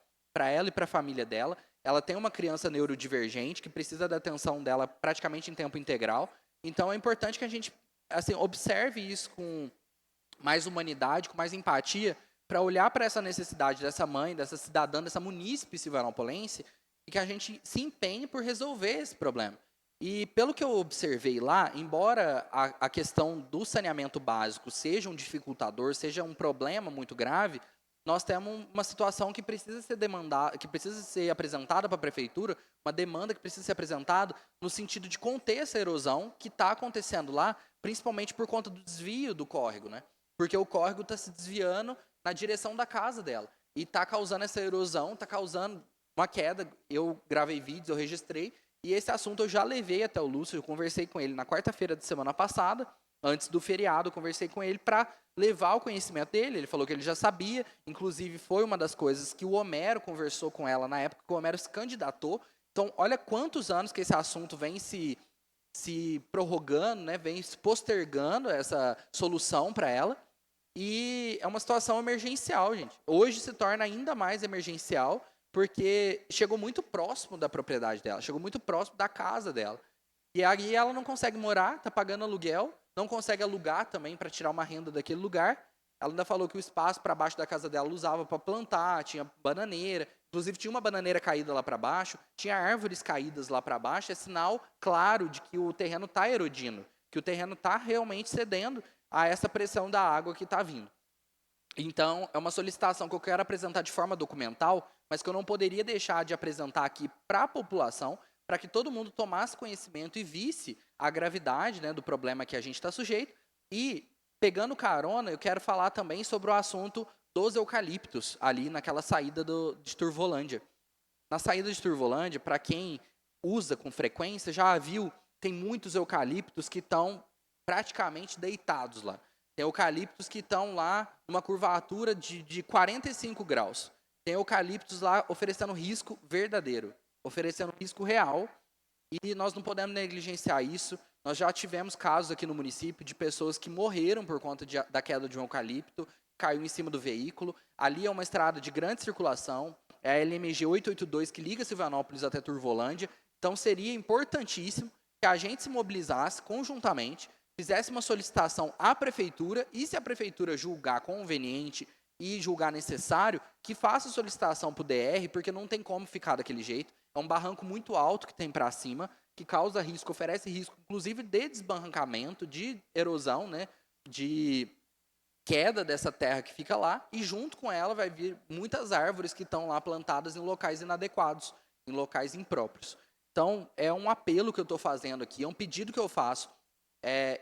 e para a família dela. Ela tem uma criança neurodivergente que precisa da atenção dela praticamente em tempo integral. Então é importante que a gente assim, observe isso com mais humanidade, com mais empatia, para olhar para essa necessidade dessa mãe, dessa cidadã, dessa munícipe silvaноpolense, e que a gente se empenhe por resolver esse problema. E pelo que eu observei lá, embora a questão do saneamento básico seja um dificultador, seja um problema muito grave, nós temos uma situação que precisa ser demandada, que precisa ser apresentada para a prefeitura, uma demanda que precisa ser apresentada no sentido de conter essa erosão que está acontecendo lá, principalmente por conta do desvio do córrego, né? Porque o córrego está se desviando na direção da casa dela e está causando essa erosão, está causando uma queda. Eu gravei vídeos, eu registrei, e esse assunto eu já levei até o Lúcio, eu conversei com ele na quarta-feira de semana passada, antes do feriado, eu conversei com ele para levar o conhecimento dele. Ele falou que ele já sabia, inclusive foi uma das coisas que o Homero conversou com ela na época que o Homero se candidatou. Então, olha quantos anos que esse assunto vem se prorrogando, né, vem se postergando essa solução para ela. E é uma situação emergencial, gente. Hoje se torna ainda mais emergencial, porque chegou muito próximo da propriedade dela, chegou muito próximo da casa dela. E aí ela não consegue morar, está pagando aluguel, não consegue alugar também para tirar uma renda daquele lugar. Ela ainda falou que o espaço para baixo da casa dela usava para plantar, tinha bananeira, inclusive tinha uma bananeira caída lá para baixo, tinha árvores caídas lá para baixo, é sinal claro de que o terreno está erodindo, que o terreno está realmente cedendo a essa pressão da água que está vindo. Então, é uma solicitação que eu quero apresentar de forma documental, mas que eu não poderia deixar de apresentar aqui para a população, para que todo mundo tomasse conhecimento e visse a gravidade, né, do problema que a gente está sujeito. E, pegando carona, eu quero falar também sobre o assunto dos eucaliptos, ali naquela saída de Turvolândia. Na saída de Turvolândia, para quem usa com frequência, já viu, tem muitos eucaliptos que estão praticamente deitados lá. Tem eucaliptos que estão lá numa curvatura de 45 graus. Tem eucaliptos lá oferecendo risco verdadeiro, oferecendo risco real, e nós não podemos negligenciar isso. Nós já tivemos casos aqui no município de pessoas que morreram por conta da queda de um eucalipto, caiu em cima do veículo. Ali é uma estrada de grande circulação, é a LMG 882 que liga Silvanópolis até Turvolândia. Então seria importantíssimo que a gente se mobilizasse conjuntamente, fizesse uma solicitação à prefeitura, e se a prefeitura julgar conveniente e julgar necessário, que faça solicitação para o DR, porque não tem como ficar daquele jeito. É um barranco muito alto que tem para cima, que causa risco, oferece risco, inclusive de desbarrancamento, de erosão, né, de queda dessa terra que fica lá, e junto com ela vai vir muitas árvores que estão lá plantadas em locais inadequados, em locais impróprios. Então, é um apelo que eu estou fazendo aqui, é um pedido que eu faço.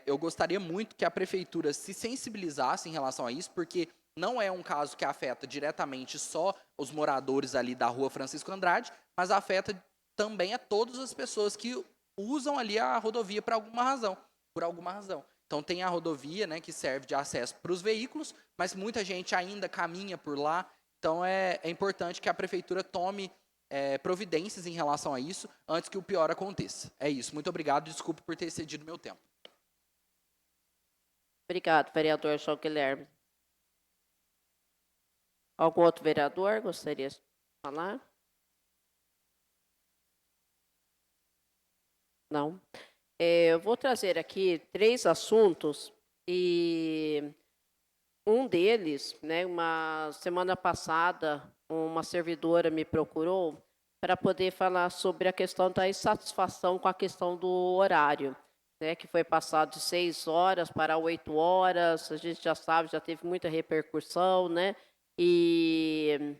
Eu gostaria muito que a prefeitura se sensibilizasse em relação a isso, porque não é um caso que afeta diretamente só os moradores ali da rua Francisco Andrade, mas afeta também a todas as pessoas que usam ali a rodovia por alguma razão. Então, Então, tem a rodovia, né, que serve de acesso para os veículos, mas muita gente ainda caminha por lá. Então, é importante que a prefeitura tome providências em relação a isso, antes que o pior aconteça. É isso. Muito obrigado. Desculpe por ter excedido meu tempo. Obrigado, vereador João Guilherme. Algum outro vereador gostaria de falar? Não. Eu vou trazer aqui 3 assuntos e um deles, né, uma semana passada, uma servidora me procurou para poder falar sobre a questão da insatisfação com a questão do horário, né, que foi passado de 6 horas para 8 horas, a gente já sabe, já teve muita repercussão, né, e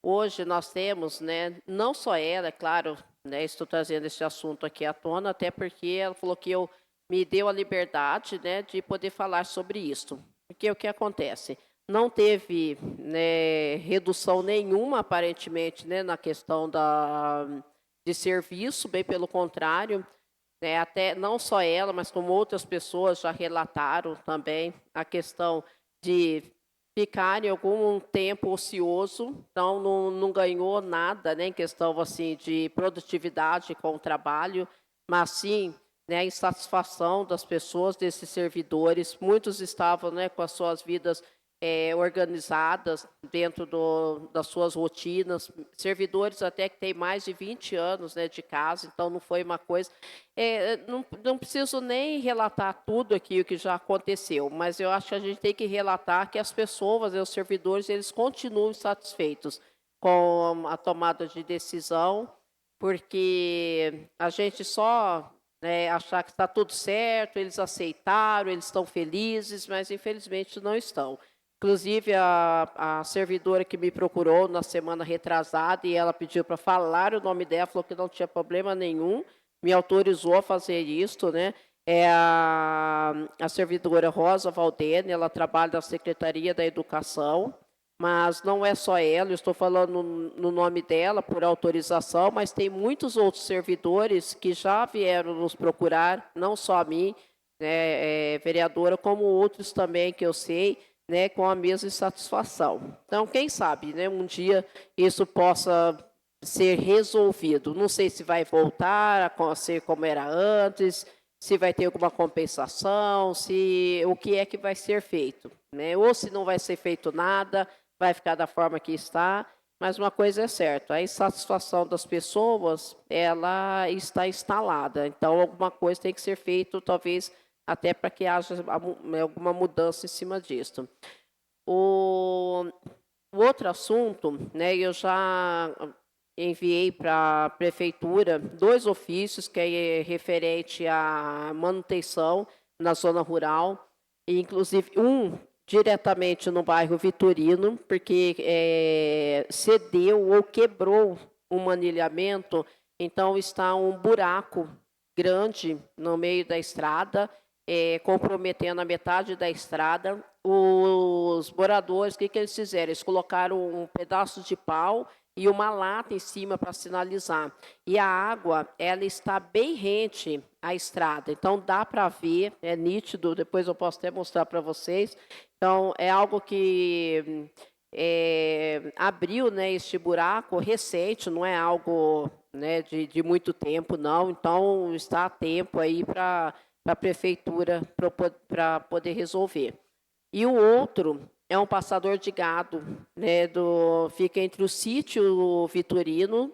hoje nós temos, né, não só ela, é claro, né, estou trazendo esse assunto aqui à tona, até porque ela falou que eu me deu a liberdade, né, de poder falar sobre isso. Porque o que acontece? Não teve, né, redução nenhuma, aparentemente, né, na questão de serviço, bem pelo contrário, né, até não só ela, mas como outras pessoas já relataram também a questão de ficar em algum tempo ocioso, então não ganhou nada, né, em questão assim de produtividade com o trabalho, mas sim, né, a insatisfação das pessoas, desses servidores. Muitos estavam, né, com as suas vidas organizadas dentro das suas rotinas, servidores até que têm mais de 20 anos, né, de casa, então não foi uma coisa... não preciso nem relatar tudo aqui o que já aconteceu, mas eu acho que a gente tem que relatar que as pessoas, os servidores, eles continuam insatisfeitos com a tomada de decisão, porque a gente só... achar que está tudo certo, eles aceitaram, eles estão felizes, mas infelizmente não estão. Inclusive, a servidora que me procurou na semana retrasada, e ela pediu para falar o nome dela, falou que não tinha problema nenhum, me autorizou a fazer isso, né? É a servidora Rosa Valdene, ela trabalha na Secretaria da Educação, mas não é só ela, eu estou falando no nome dela, por autorização, mas tem muitos outros servidores que já vieram nos procurar, não só a mim, né, vereadora, como outros também que eu sei, né, com a mesma insatisfação. Então, quem sabe, né, um dia isso possa ser resolvido. Não sei se vai voltar a ser como era antes, se vai ter alguma compensação, o que é que vai ser feito, né? Ou se não vai ser feito nada, vai ficar da forma que está, mas uma coisa é certa, a insatisfação das pessoas, ela está instalada, então alguma coisa tem que ser feita, talvez até para que haja alguma mudança em cima disso. O outro assunto, né, eu já enviei para a prefeitura 2 ofícios, que é referente à manutenção na zona rural, e inclusive um diretamente no bairro Vitorino, porque cedeu ou quebrou um manilhamento, então está um buraco grande no meio da estrada, comprometendo a metade da estrada. Os moradores, o que eles fizeram? Eles colocaram um pedaço de pau e uma lata em cima para sinalizar. E a água, ela está bem rente à estrada, então dá para ver, é nítido, depois eu posso até mostrar para vocês. Então, é algo que abriu, né, este buraco recente, não é algo, né, de muito tempo, não. Então, está a tempo aí para a prefeitura para poder resolver. E o outro é um passador de gado, né, fica entre o sítio Vitorino,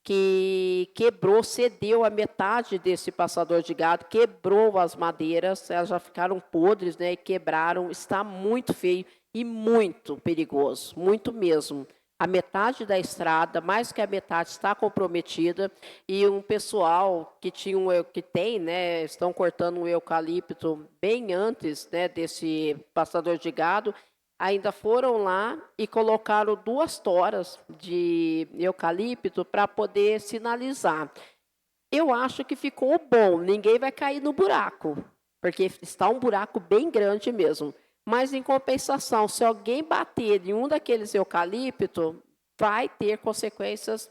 que quebrou, cedeu a metade desse passador de gado, quebrou as madeiras, elas já ficaram podres, né, e quebraram, está muito feio e muito perigoso, muito mesmo. A metade da estrada, mais que a metade, está comprometida, e um pessoal que tem, né, estão cortando um eucalipto bem antes, né, desse passador de gado, ainda foram lá e colocaram 2 toras de eucalipto para poder sinalizar. Eu acho que ficou bom, ninguém vai cair no buraco, porque está um buraco bem grande mesmo. Mas, em compensação, se alguém bater em um daqueles eucaliptos, vai ter consequências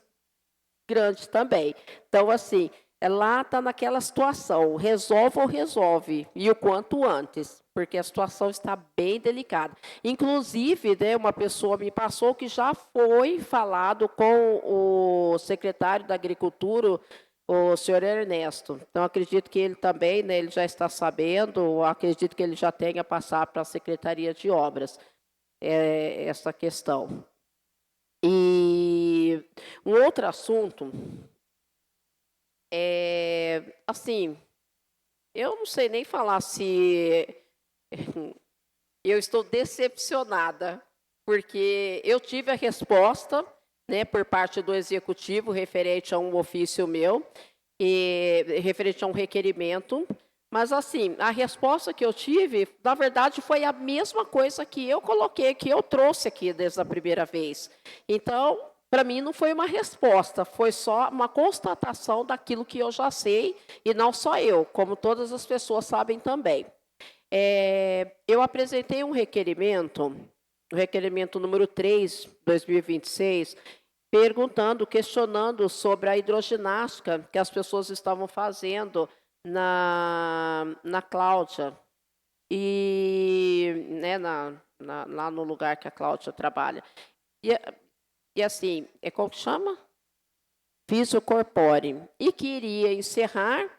grandes também. Então, assim, lá está naquela situação, resolve ou resolve, e o quanto antes, porque a situação está bem delicada. Inclusive, né, uma pessoa me passou que já foi falado com o secretário da Agricultura, o senhor Ernesto. Então, acredito que ele também, né, ele já está sabendo, acredito que ele já tenha passado para a Secretaria de Obras essa questão. E um outro assunto assim, eu não sei nem falar se eu estou decepcionada, porque eu tive a resposta, né, por parte do executivo referente a um ofício meu, referente a um requerimento, mas assim, a resposta que eu tive, na verdade, foi a mesma coisa que eu coloquei, que eu trouxe aqui desde a primeira vez. Então, para mim não foi uma resposta, foi só uma constatação daquilo que eu já sei, e não só eu, como todas as pessoas sabem também. Eu apresentei um requerimento, o requerimento número 3, 2026, perguntando, questionando sobre a hidroginástica que as pessoas estavam fazendo na Cláudia, e né, lá no lugar que a Cláudia trabalha. E assim, como que chama? Fisiocorpore. E queria encerrar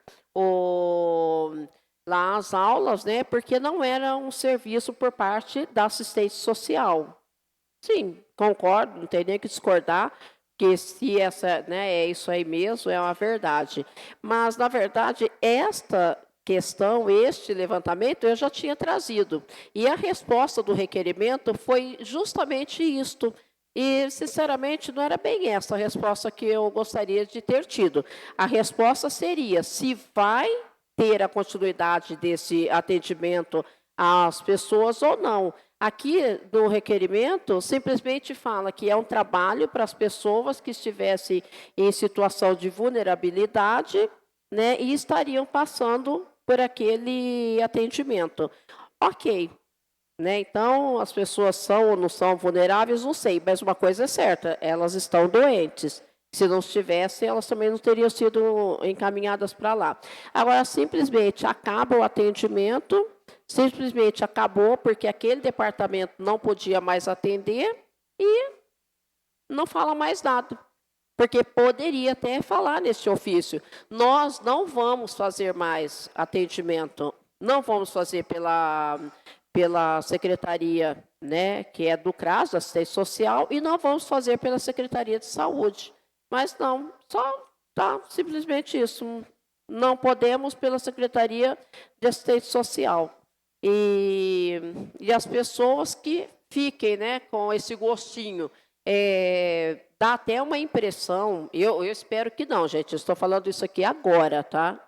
lá as aulas, né, porque não era um serviço por parte da assistência social. Sim, concordo, não tem nem que discordar, que se essa, né, é isso aí mesmo, é uma verdade. Mas, na verdade, esta questão, este levantamento, eu já tinha trazido. E a resposta do requerimento foi justamente isto. E, sinceramente, não era bem essa a resposta que eu gostaria de ter tido. A resposta seria se vai ter a continuidade desse atendimento às pessoas ou não. Aqui, no requerimento, simplesmente fala que é um trabalho para as pessoas que estivessem em situação de vulnerabilidade, né, e estariam passando por aquele atendimento. Ok. Né, então, as pessoas são ou não são vulneráveis, não sei, mas uma coisa é certa, elas estão doentes. Se não estivessem, elas também não teriam sido encaminhadas para lá. Agora, simplesmente acaba o atendimento, simplesmente acabou, porque aquele departamento não podia mais atender e não fala mais nada. Porque poderia até falar nesse ofício. Nós não vamos fazer mais atendimento, não vamos fazer pela secretaria, né, que é do CRAS, Assistência Social, e não vamos fazer pela Secretaria de Saúde. Mas não, só tá simplesmente isso. Não podemos pela Secretaria de Assistência Social. E as pessoas que fiquem, né, com esse gostinho, dá até uma impressão, eu espero que não, gente, eu estou falando isso aqui agora, tá?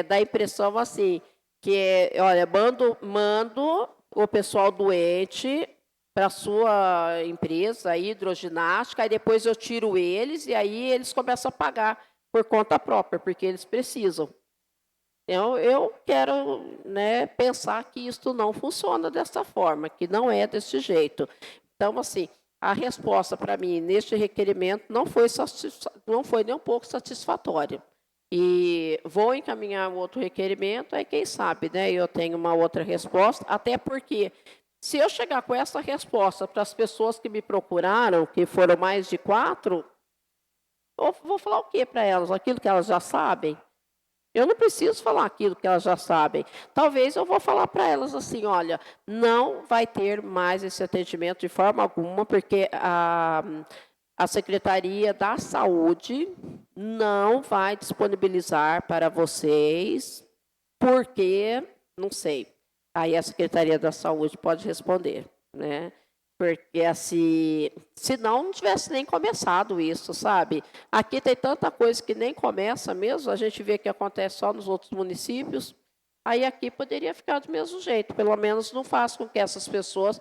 Dá a impressão assim, que olha, mando o pessoal doente para a sua empresa, hidroginástica, aí depois eu tiro eles, e aí eles começam a pagar por conta própria, porque eles precisam. Eu quero, né, pensar que isso não funciona dessa forma, que não é desse jeito. Então, assim, a resposta para mim neste requerimento não foi nem um pouco satisfatória. E vou encaminhar um outro requerimento, aí quem sabe, né, eu tenho uma outra resposta, até porque se eu chegar com essa resposta para as pessoas que me procuraram, que foram mais de 4, eu vou falar o quê para elas? Aquilo que elas já sabem? Eu não preciso falar aquilo que elas já sabem. Talvez eu vou falar para elas assim, olha, não vai ter mais esse atendimento de forma alguma, porque a Secretaria da Saúde não vai disponibilizar para vocês, porque, não sei, aí a Secretaria da Saúde pode responder, né? Porque, assim, se não tivesse nem começado isso, sabe? Aqui tem tanta coisa que nem começa mesmo, a gente vê que acontece só nos outros municípios, aí aqui poderia ficar do mesmo jeito, pelo menos não faz com que essas pessoas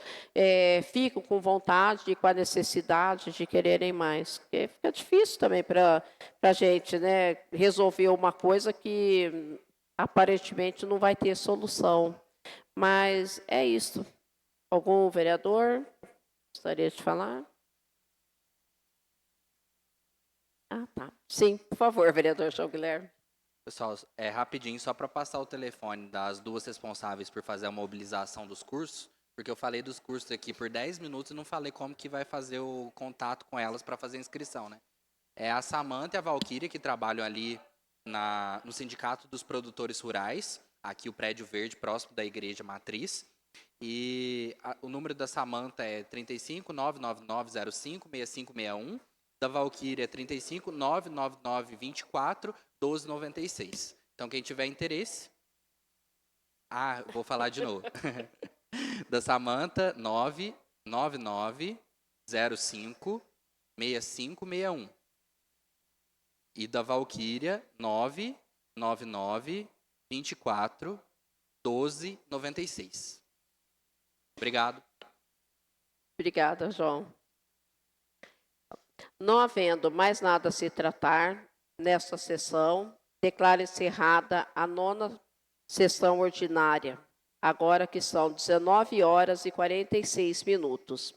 fiquem com vontade e com a necessidade de quererem mais. Porque fica difícil também para a gente, né, resolver uma coisa que aparentemente não vai ter solução. Mas é isso. Algum vereador gostaria de falar? Ah, tá. Sim, por favor, vereador João Guilherme. Pessoal, rapidinho, só para passar o telefone das duas responsáveis por fazer a mobilização dos cursos, porque eu falei dos cursos aqui por 10 minutos e não falei como que vai fazer o contato com elas para fazer a inscrição, né? É a Samanta e a Valquíria, que trabalham ali no Sindicato dos Produtores Rurais, aqui o Prédio Verde, próximo da Igreja Matriz. E o número da Samanta é 35 99905 6561, da Valquíria é 35 999 24 1296. Então, quem tiver interesse... vou falar de novo. Da Samanta, 99905 6561. E da Valquíria, 999 24 1296. Obrigado. Obrigada, João. Não havendo mais nada a se tratar nesta sessão, declaro encerrada a 9ª sessão ordinária, agora que são 19 horas e 46 minutos.